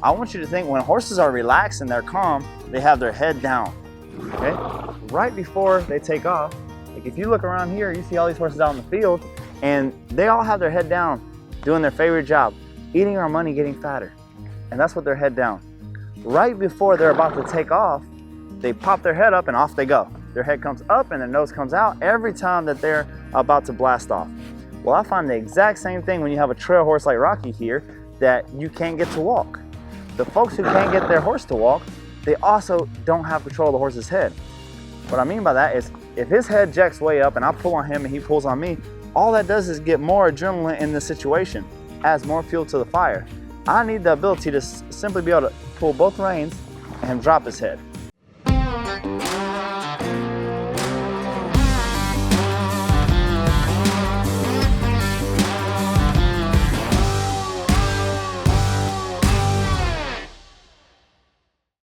I want you to think when horses are relaxed and they're calm, they have their head down, okay? Right before they take off, like if you look around here, you see all these horses out in the field and they all have their head down, doing their favorite job, eating our money, getting fatter. And that's what their head down. Right before they're about to take off, they pop their head up and off they go. Their head comes up and their nose comes out every time that they're about to blast off. Well, I find the exact same thing when you have a trail horse like Rocky here that you can't get to walk. The folks who can't get their horse to walk, they also don't have control of the horse's head. What I mean by that is if his head jacks way up and I pull on him and he pulls on me, all that does is get more adrenaline in the situation, adds more fuel to the fire. I need the ability to simply be able to pull both reins and drop his head.